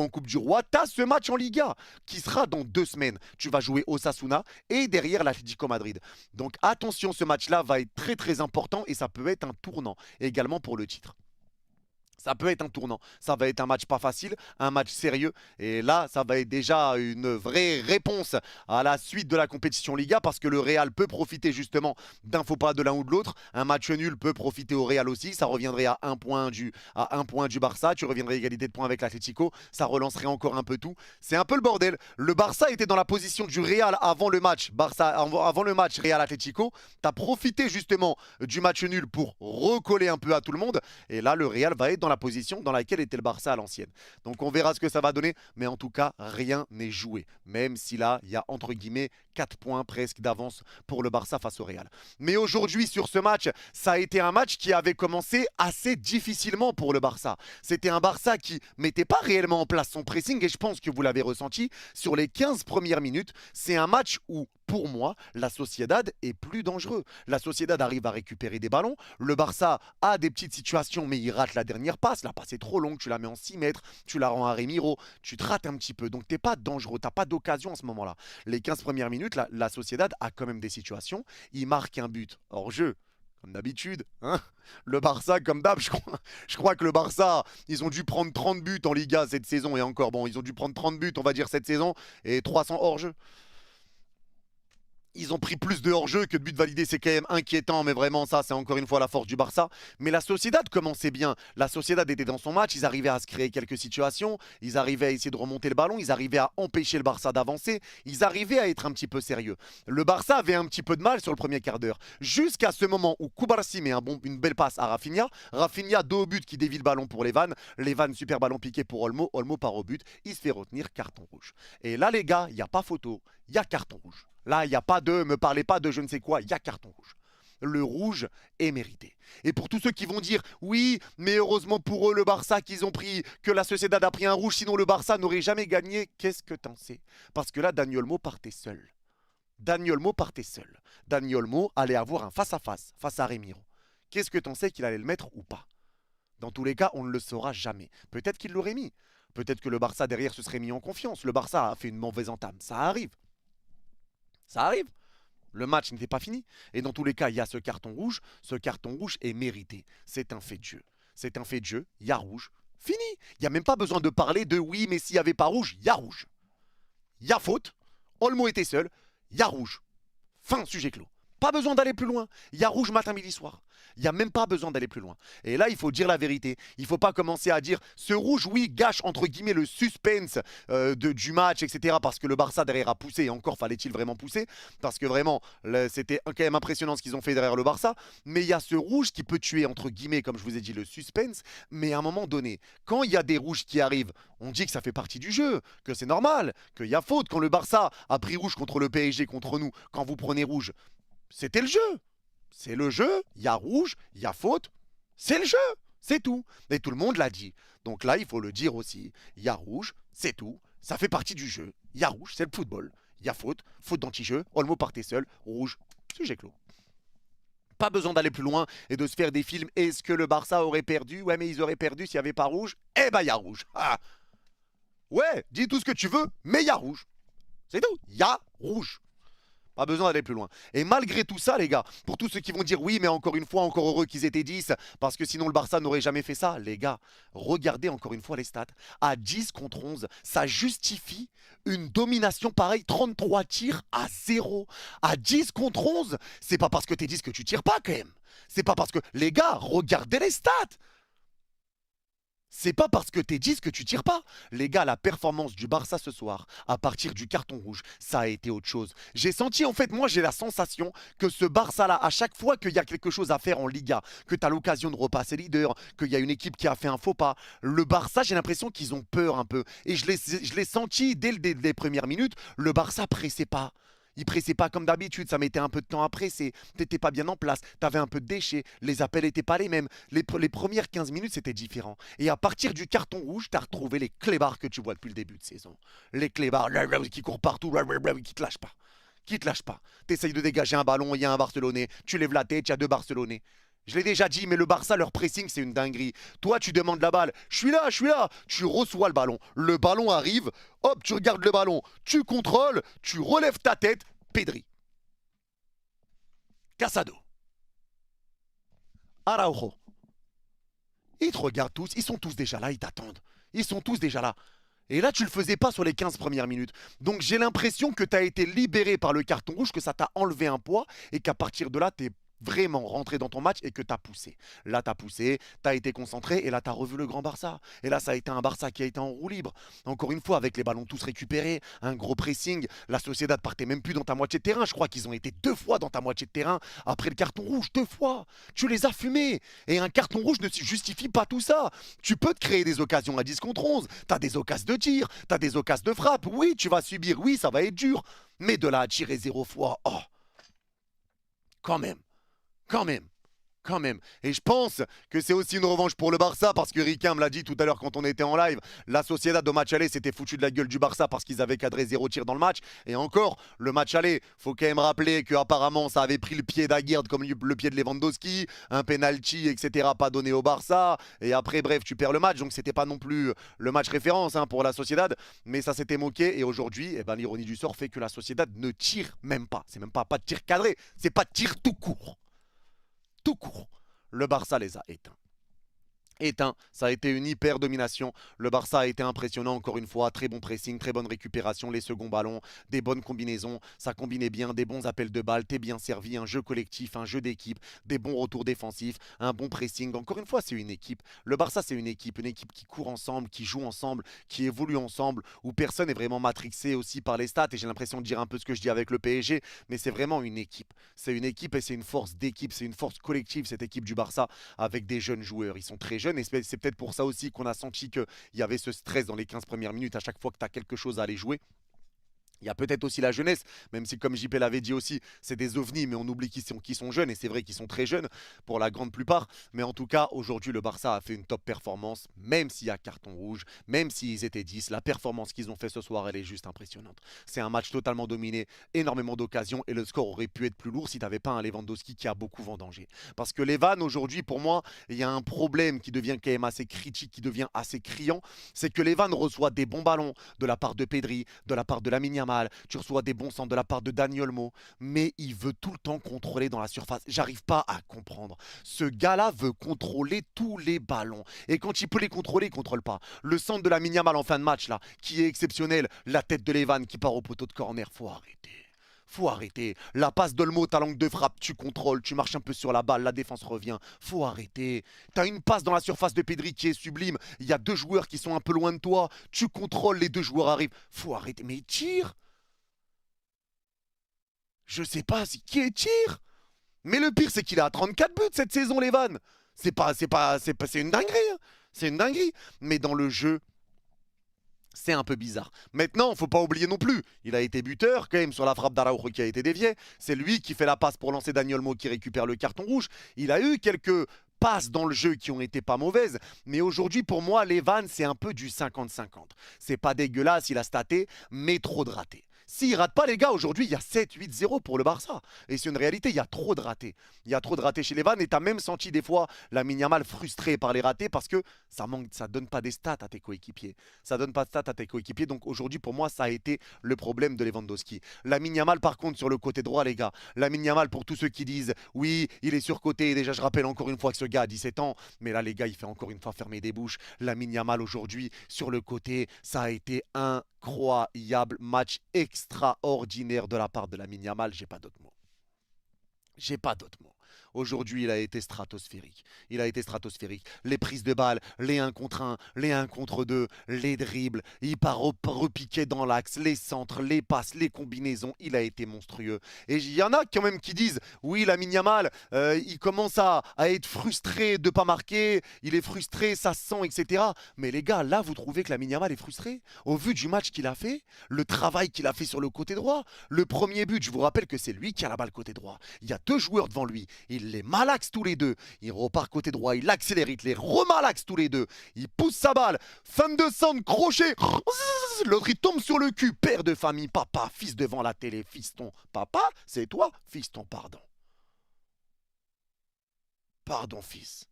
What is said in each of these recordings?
en Coupe du Roi, tu as ce match en Liga qui sera dans 2 semaines. Tu vas jouer Osasuna et derrière l'Atlético Madrid. Donc attention, ce match-là va être très très important et ça peut être un tournant également pour le titre. Ça peut être un tournant. Ça va être un match pas facile, un match sérieux. Et là, ça va être déjà une vraie réponse à la suite de la compétition Liga parce que le Real peut profiter justement d'un faux pas de l'un ou de l'autre. Un match nul peut profiter au Real aussi. Ça reviendrait à un point du Barça. Tu reviendrais à égalité de points avec l'Atlético. Ça relancerait encore un peu tout. C'est un peu le bordel. Le Barça était dans la position du Real avant le match. Avant le match Real-Atlético. Tu as profité justement du match nul pour recoller un peu à tout le monde. Et là, le Real va être dans la position dans laquelle était le Barça à l'ancienne. Donc on verra ce que ça va donner, mais en tout cas, rien n'est joué. Même si là, il y a entre guillemets 4 points presque d'avance pour le Barça face au Real. Mais aujourd'hui, sur ce match, ça a été un match qui avait commencé assez difficilement pour le Barça. C'était un Barça qui mettait pas réellement en place son pressing, et je pense que vous l'avez ressenti sur les 15 premières minutes. C'est un match où, pour moi, la Sociedad est plus dangereux. La Sociedad arrive à récupérer des ballons. Le Barça a des petites situations, mais il rate la dernière passe. La passe est trop longue, tu la mets en 6 mètres, tu la rends à Remiro, tu te rates un petit peu. Donc, tu n'es pas dangereux, tu n'as pas d'occasion à ce moment-là. Les 15 premières minutes, la Sociedad a quand même des situations. Il marque un but hors jeu. Comme d'habitude, hein, le Barça, comme d'hab, je crois que le Barça, ils ont dû prendre 30 buts en Liga cette saison. Et encore, bon, ils ont dû prendre 30 buts, on va dire, cette saison, et 300 hors-jeu. Ils ont pris plus de hors-jeu que de buts validés, c'est quand même inquiétant, mais vraiment ça c'est encore une fois la force du Barça. Mais la Sociedad commençait bien, la Sociedad était dans son match, ils arrivaient à se créer quelques situations, ils arrivaient à essayer de remonter le ballon, ils arrivaient à empêcher le Barça d'avancer, ils arrivaient à être un petit peu sérieux. Le Barça avait un petit peu de mal sur le premier quart d'heure, jusqu'à ce moment où Koubarsi met une belle passe à Rafinha, Rafinha dos au but qui dévie le ballon pour Levan, super ballon piqué pour Olmo, Olmo part au but, il se fait retenir, carton rouge. Et là les gars, il n'y a pas photo, il y a carton rouge. Là, il n'y a pas de, me parlez pas de je ne sais quoi, il y a carton rouge. Le rouge est mérité. Et pour tous ceux qui vont dire, oui, mais heureusement pour eux, le Barça qu'ils ont pris, que la Sociedad a pris un rouge, sinon le Barça n'aurait jamais gagné, qu'est-ce que t'en sais? Parce que là, Dani Olmo partait seul. Dani Olmo partait seul. Dani Olmo allait avoir un face-à-face, face à Remiro. Qu'est-ce que t'en sais qu'il allait le mettre ou pas? Dans tous les cas, on ne le saura jamais. Peut-être qu'il l'aurait mis. Peut-être que le Barça derrière se serait mis en confiance. Le Barça a fait une mauvaise entame. Ça arrive. Ça arrive. Le match n'était pas fini. Et dans tous les cas, il y a ce carton rouge. Ce carton rouge est mérité. C'est un fait de jeu. C'est un fait de jeu. Il y a rouge. Fini. Il n'y a même pas besoin de parler de oui, mais s'il n'y avait pas rouge, il y a rouge. Il y a faute. Olmo était seul. Il y a rouge. Fin, sujet clos. Pas besoin d'aller plus loin. Il y a rouge matin, midi, soir. Il n'y a même pas besoin d'aller plus loin. Et là, il faut dire la vérité. Il ne faut pas commencer à dire ce rouge, oui, gâche entre guillemets le suspense du match, etc. Parce que le Barça derrière a poussé. Et encore, fallait-il vraiment pousser? Parce que vraiment, c'était quand même impressionnant ce qu'ils ont fait derrière le Barça. Mais il y a ce rouge qui peut tuer, entre guillemets, comme je vous ai dit, le suspense. Mais à un moment donné, quand il y a des rouges qui arrivent, on dit que ça fait partie du jeu, que c'est normal, qu'il y a faute. Quand le Barça a pris rouge contre le PSG, contre nous, quand vous prenez rouge, c'était le jeu. C'est le jeu, il y a rouge, il y a faute, c'est le jeu, c'est tout. Et tout le monde l'a dit. Donc là, il faut le dire aussi, il y a rouge, c'est tout, ça fait partie du jeu. Il y a rouge, c'est le football. Il y a faute, faute d'anti-jeu, Olmo partait seul, rouge, sujet clos. Pas besoin d'aller plus loin et de se faire des films. Est-ce que le Barça aurait perdu? Ouais, mais ils auraient perdu s'il n'y avait pas rouge. Eh ben, il y a rouge. Ah. Ouais, dis tout ce que tu veux, mais il y a rouge. C'est tout, il y a rouge. Pas besoin d'aller plus loin. Et malgré tout ça, les gars, pour tous ceux qui vont dire oui, mais encore une fois, encore heureux qu'ils étaient 10, parce que sinon le Barça n'aurait jamais fait ça, les gars, regardez encore une fois les stats. À 10 contre 11, ça justifie une domination pareille, 33 tirs à 0. À 10 contre 11, c'est pas parce que t'es 10 que tu tires pas quand même. C'est pas parce que, les gars, regardez les stats. C'est pas parce que t'es 10 que tu tires pas. Les gars, la performance du Barça ce soir, à partir du carton rouge, ça a été autre chose. J'ai senti, en fait, moi j'ai la sensation que ce Barça-là, à chaque fois qu'il y a quelque chose à faire en Liga, que t'as l'occasion de repasser leader, qu'il y a une équipe qui a fait un faux pas, le Barça, j'ai l'impression qu'ils ont peur un peu. Et je l'ai senti dès les premières minutes, le Barça pressait pas. Il pressait pas comme d'habitude, ça mettait un peu de temps à presser, t'étais pas bien en place, t'avais un peu de déchets, les appels étaient pas les mêmes. Les premières 15 minutes, c'était différent. Et à partir du carton rouge, t'as retrouvé les clébards que tu vois depuis le début de saison. Les clébards qui courent partout, qui te lâchent pas. Qui te lâchent pas. T'essayes de dégager un ballon, il y a un Barcelonais, tu lèves la tête, il y a deux Barcelonais. Je l'ai déjà dit, mais le Barça, leur pressing, c'est une dinguerie. Toi, tu demandes la balle. Je suis là, je suis là. Tu reçois le ballon. Le ballon arrive. Hop, tu regardes le ballon. Tu contrôles. Tu relèves ta tête. Pedri. Casado. Araujo. Ils te regardent tous. Ils sont tous déjà là. Ils t'attendent. Ils sont tous déjà là. Et là, tu le faisais pas sur les 15 premières minutes. Donc, j'ai l'impression que tu as été libéré par le carton rouge, que ça t'a enlevé un poids et qu'à partir de là, tu es vraiment rentré dans ton match et que tu as poussé. Là, tu as poussé, tu as été concentré et là, tu as revu le grand Barça. Et là, ça a été un Barça qui a été en roue libre. Encore une fois, avec les ballons tous récupérés, un gros pressing. La Sociedad partait même plus dans ta moitié de terrain. Je crois qu'ils ont été 2 fois dans ta moitié de terrain après le carton rouge. 2 fois. Tu les as fumés. Et un carton rouge ne justifie pas tout ça. Tu peux te créer des occasions à 10 contre 11. Tu as des occasions de tir. Tu as des occasions de frappe. Oui, tu vas subir. Oui, ça va être dur. Mais de là à tirer 0 fois, oh, quand même. Quand même. Quand même. Et je pense que c'est aussi une revanche pour le Barça parce que Ricard me l'a dit tout à l'heure quand on était en live. La Sociedad au match aller s'était foutu de la gueule du Barça parce qu'ils avaient cadré 0 tir dans le match. Et encore, le match aller, faut quand même rappeler qu'apparemment ça avait pris le pied d'Aguirre comme le pied de Lewandowski, un penalty, etc. pas donné au Barça. Et après, bref, tu perds le match. Donc c'était pas non plus le match référence pour la Sociedad. Mais ça s'était moqué. Et aujourd'hui, eh ben, l'ironie du sort fait que la Sociedad ne tire même pas. C'est même pas de tir cadré. C'est pas de tir tout court. Tout court. Le Barça les a éteints. Ça a été une hyper domination. Le Barça a été impressionnant encore une fois, très bon pressing, très bonne récupération, les seconds ballons, des bonnes combinaisons, ça combinait bien, des bons appels de balles, t'es bien servi, un jeu collectif, un jeu d'équipe, des bons retours défensifs, un bon pressing. Encore une fois, c'est une équipe. Le Barça, c'est une équipe qui court ensemble, qui joue ensemble, qui évolue ensemble, où personne n'est vraiment matrixé aussi par les stats. Et j'ai l'impression de dire un peu ce que je dis avec le PSG, mais c'est vraiment une équipe. C'est une équipe et c'est une force d'équipe, c'est une force collective, cette équipe du Barça, avec des jeunes joueurs. Ils sont très jeunes. Et c'est peut-être pour ça aussi qu'on a senti qu'il y avait ce stress dans les 15 premières minutes à chaque fois que tu as quelque chose à aller jouer. Il y a peut-être aussi la jeunesse, même si comme JP l'avait dit aussi, c'est des ovnis, mais on oublie qu'ils sont jeunes, et c'est vrai qu'ils sont très jeunes pour la grande plupart. Mais en tout cas, aujourd'hui, le Barça a fait une top performance, même s'il y a carton rouge, même s'ils étaient 10. La performance qu'ils ont fait ce soir, elle est juste impressionnante. C'est un match totalement dominé, énormément d'occasions, et le score aurait pu être plus lourd si tu n'avais pas un Lewandowski qui a beaucoup vendangé. Parce que Levan, aujourd'hui, pour moi, il y a un problème qui devient quand même assez critique, qui devient assez criant, c'est que Levan reçoit des bons ballons de la part de Pedri, de la part de Lamine Yamal, tu reçois des bons centres de la part de Dani Olmo, mais il veut tout le temps contrôler dans la surface. J'arrive pas à comprendre. Ce gars-là veut contrôler tous les ballons. Et quand il peut les contrôler, il contrôle pas. Le centre de Lamine Yamal en fin de match, là, qui est exceptionnel, la tête de Levan qui part au poteau de corner, faut arrêter. Faut arrêter. La passe d'Olmo, ta langue de frappe, tu contrôles, tu marches un peu sur la balle, la défense revient. Faut arrêter. T'as une passe dans la surface de Pedri qui est sublime. Il y a 2 joueurs qui sont un peu loin de toi. Tu contrôles, les 2 joueurs arrivent. Faut arrêter. Mais il tire. Je sais pas qui tire. Mais le pire, c'est qu'il a 34 buts cette saison, Levan. C'est une dinguerie. Hein. C'est une dinguerie. Mais dans le jeu, c'est un peu bizarre. Maintenant, faut pas oublier non plus, il a été buteur quand même sur la frappe d'Araujo qui a été déviée. C'est lui qui fait la passe pour lancer Dani Olmo qui récupère le carton rouge. Il a eu quelques passes dans le jeu qui ont été pas mauvaises. Mais aujourd'hui, pour moi, Levan, c'est un peu du 50-50. C'est pas dégueulasse, il a staté, mais trop de ratés. S'il rate pas, les gars, aujourd'hui, il y a 7-8-0 pour le Barça. Et c'est une réalité, il y a trop de ratés. Il y a trop de ratés chez les Vannes. Et tu as même senti des fois Lamine Yamal frustré par les ratés parce que ça donne pas des stats à tes coéquipiers. Ça donne pas de stats à tes coéquipiers. Donc aujourd'hui, pour moi, ça a été le problème de Lewandowski. Lamine Yamal, par contre, sur le côté droit, les gars. Lamine Yamal, pour tous ceux qui disent oui, il est surcoté. Déjà, je rappelle encore une fois que ce gars a 17 ans. Mais là, les gars, il fait encore une fois fermer des bouches. Lamine Yamal, aujourd'hui, sur le côté, ça a été incroyable. Match extraordinaire de la part de Lamine Yamal. J'ai pas d'autres mots. J'ai pas d'autres mots. Aujourd'hui, il a été stratosphérique. Il a été stratosphérique. Les prises de balles, les 1 contre 1, les 1 contre 2, les dribbles. Il part repiquer dans l'axe, les centres, les passes, les combinaisons. Il a été monstrueux. Et il y en a quand même qui disent, oui, Lamine Yamal, il commence à être frustré de ne pas marquer. Il est frustré, ça se sent, etc. Mais les gars, là, vous trouvez que Lamine Yamal est frustré? Au vu du match qu'il a fait, le travail qu'il a fait sur le côté droit, le premier but, je vous rappelle que c'est lui qui a la balle côté droit. Il y a 2 joueurs devant lui. Il les malaxe tous les 2. Il repart côté droit, il accélère, il les remalaxe tous les 2. Il pousse sa balle. Fin de centre, crochet. L'autre, il tombe sur le cul. Père de famille, papa, fils devant la télé, fiston. Papa, c'est toi, fiston, pardon. Pardon, fils.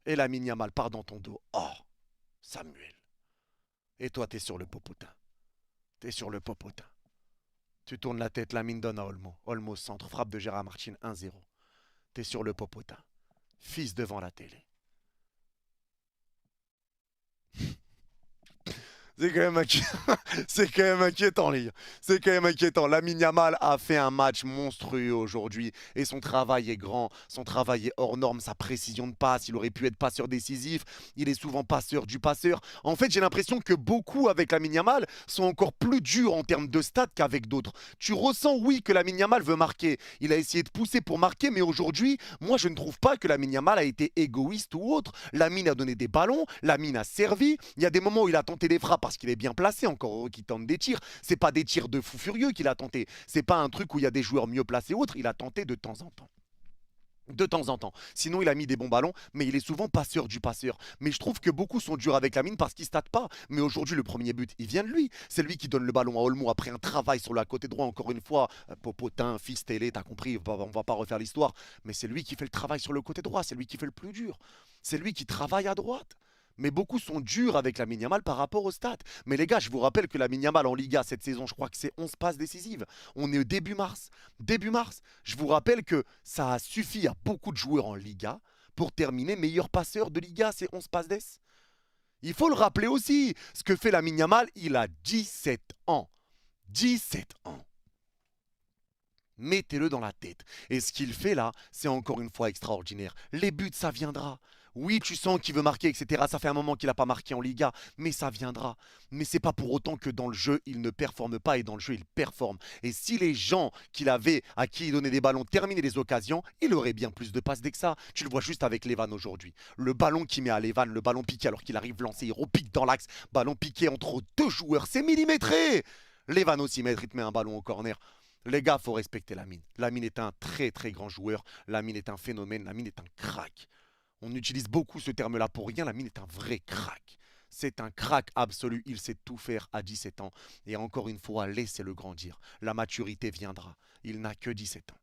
Et Lamine Yamal part dans ton dos. Oh, Samuel. Et toi, t'es sur le popotin. T'es sur le popotin. Tu tournes la tête, Lamine donne à Olmo. Olmo centre, frappe de Gérard Martin, 1-0. T'es sur le popotin. Fils devant la télé. C'est quand même c'est quand même inquiétant, les gars. C'est quand même inquiétant. Lamine Yamal a fait un match monstrueux aujourd'hui et son travail est grand, son travail est hors norme, sa précision de passe. Il aurait pu être passeur décisif. Il est souvent passeur du passeur. En fait, j'ai l'impression que beaucoup avec Lamine Yamal sont encore plus durs en termes de stats qu'avec d'autres. Tu ressens, oui, que Lamine Yamal veut marquer. Il a essayé de pousser pour marquer, mais aujourd'hui, moi, je ne trouve pas que Lamine Yamal a été égoïste ou autre. Lamine a donné des ballons, Lamine a servi. Il y a des moments où il a tenté des frappes parce qu'il est bien placé, encore heureux qu'il tente des tirs. C'est pas des tirs de fou furieux qu'il a tenté. C'est pas un truc où il y a des joueurs mieux placés ou autres. Il a tenté de temps en temps. De temps en temps. Sinon, il a mis des bons ballons, mais il est souvent passeur du passeur. Mais je trouve que beaucoup sont durs avec Lamine parce qu'il ne state pas. Mais aujourd'hui, le premier but, il vient de lui. C'est lui qui donne le ballon à Olmo après un travail sur le côté droit, encore une fois. Popotin, fils télé, t'as compris, on va pas refaire l'histoire. Mais c'est lui qui fait le travail sur le côté droit. C'est lui qui fait le plus dur. C'est lui qui travaille à droite. Mais beaucoup sont durs avec Lamine Yamal par rapport au stats. Mais les gars, je vous rappelle que Lamine Yamal en Liga cette saison, je crois que c'est 11 passes décisives. On est au début mars. Début mars. Je vous rappelle que ça a suffi à beaucoup de joueurs en Liga pour terminer meilleur passeur de Liga, c'est 11 passes d'ess. Il faut le rappeler aussi. Ce que fait Lamine Yamal, il a 17 ans. 17 ans. Mettez-le dans la tête. Et ce qu'il fait là, c'est encore une fois extraordinaire. Les buts, ça viendra. Oui, tu sens qu'il veut marquer, etc. Ça fait un moment qu'il n'a pas marqué en Liga, mais ça viendra. Mais c'est pas pour autant que dans le jeu, il ne performe pas et dans le jeu, il performe. Et si les gens qu'il avait, à qui il donnait des ballons, terminaient les occasions, il aurait bien plus de passes dès que ça. Tu le vois juste avec Levan aujourd'hui. Le ballon qu'il met à Levan, le ballon piqué alors qu'il arrive lancé, il repique dans l'axe. Ballon piqué entre deux joueurs, c'est millimétré. Levan aussi, il te met un ballon au corner. Les gars, faut respecter Lamine. Lamine est un très très grand joueur. Lamine est un phénomène. Lamine est un crack. On utilise beaucoup ce terme-là pour rien. Lamine est un vrai crack. C'est un crack absolu. Il sait tout faire à 17 ans. Et encore une fois, laissez-le grandir. La maturité viendra. Il n'a que 17 ans.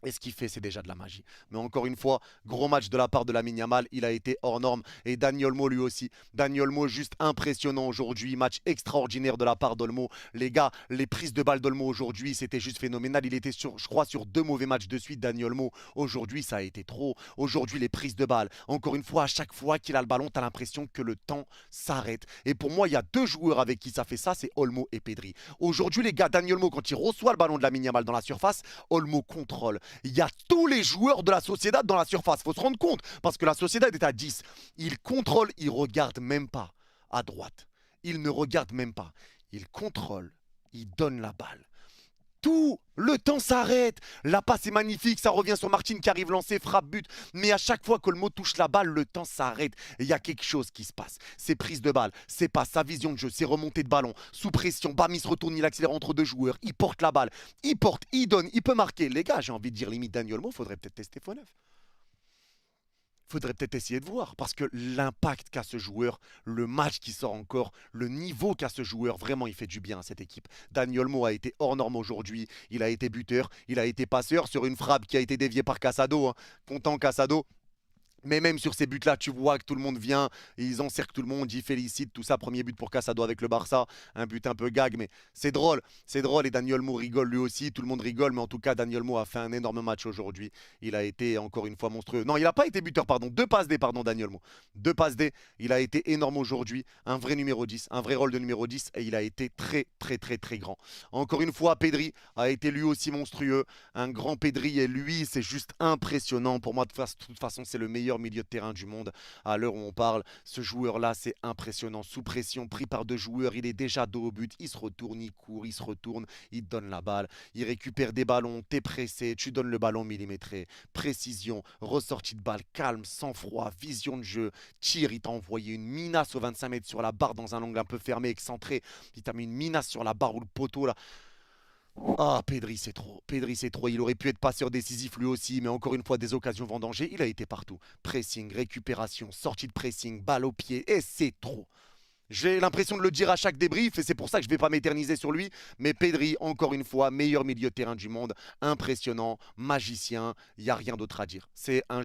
Et ce qu'il fait, c'est déjà de la magie. Mais encore une fois, gros match de la part de Lamine Yamal. Il a été hors norme. Et Dani Olmo lui aussi. Dani Olmo juste impressionnant aujourd'hui. Match extraordinaire de la part d'Olmo. Les gars, les prises de balles d'Olmo aujourd'hui, c'était juste phénoménal. Il était, je crois, sur 2 mauvais matchs de suite, Dani Olmo. Aujourd'hui, ça a été trop. Aujourd'hui, les prises de balles. Encore une fois, à chaque fois qu'il a le ballon, tu as l'impression que le temps s'arrête. Et pour moi, il y a 2 joueurs avec qui ça fait ça, c'est Olmo et Pedri. Aujourd'hui, les gars, Dani Olmo, quand il reçoit le ballon de Lamine Yamal dans la surface, Olmo contrôle. Il y a tous les joueurs de la Sociedad dans la surface. Il faut se rendre compte, parce que la Sociedad est à 10. Il contrôle, il ne regarde même pas à droite. Il ne regarde même pas. Il contrôle, il donne la balle. Tout le temps s'arrête. La passe est magnifique, ça revient sur Martin qui arrive lancé, frappe, but. Mais à chaque fois que le mot touche la balle, le temps s'arrête. Il y a quelque chose qui se passe. Ses prises de balle, ses passes, sa vision de jeu, ses remontées de ballon, sous pression, bam, il se retourne, il accélère entre 2 joueurs, il porte la balle, il porte, il donne, il peut marquer. Les gars, j'ai envie de dire limite Dani Olmo, faudrait peut-être tester F9. Faudrait peut-être essayer de voir parce que l'impact qu'a ce joueur, le match qui sort encore, le niveau qu'a ce joueur, vraiment il fait du bien à cette équipe. Dani Olmo a été hors norme aujourd'hui, il a été buteur, il a été passeur sur une frappe qui a été déviée par Casado, hein. Content Casado. Mais même sur ces buts-là, tu vois que tout le monde vient, ils encerclent tout le monde, ils félicitent, tout ça. Premier but pour Casado avec le Barça, un but un peu gag, mais c'est drôle. C'est drôle et Dani Olmo rigole lui aussi, tout le monde rigole, mais en tout cas, Dani Olmo a fait un énorme match aujourd'hui. Il a été encore une fois monstrueux. Non, il n'a pas été buteur, pardon. 2 passes D, pardon, Dani Olmo. 2 passes D, il a été énorme aujourd'hui. Un vrai numéro 10, un vrai rôle de numéro 10 et il a été très, très, très, très grand. Encore une fois, Pedri a été lui aussi monstrueux. Un grand Pedri et lui, c'est juste impressionnant. Pour moi, de toute façon, c'est le meilleur milieu de terrain du monde à l'heure où on parle. Ce joueur-là, c'est impressionnant. Sous pression, pris par 2 joueurs, il est déjà dos au but. Il se retourne, il court, il se retourne, il donne la balle. Il récupère des ballons, t'es pressé, tu donnes le ballon millimétré. Précision, ressortie de balle, calme, sang-froid, vision de jeu, tir. Il t'a envoyé une minace au 25 mètres sur la barre dans un angle un peu fermé, excentré. Il t'a mis une minace sur la barre ou le poteau là. Ah, Pedri, c'est trop. Pedri, c'est trop. Il aurait pu être passeur décisif lui aussi, mais encore une fois, des occasions vendangées, il a été partout. Pressing, récupération, sortie de pressing, balle au pied, et c'est trop. J'ai l'impression de le dire à chaque débrief, et c'est pour ça que je ne vais pas m'éterniser sur lui. Mais Pedri, encore une fois, meilleur milieu de terrain du monde, impressionnant, magicien, il n'y a rien d'autre à dire. C'est un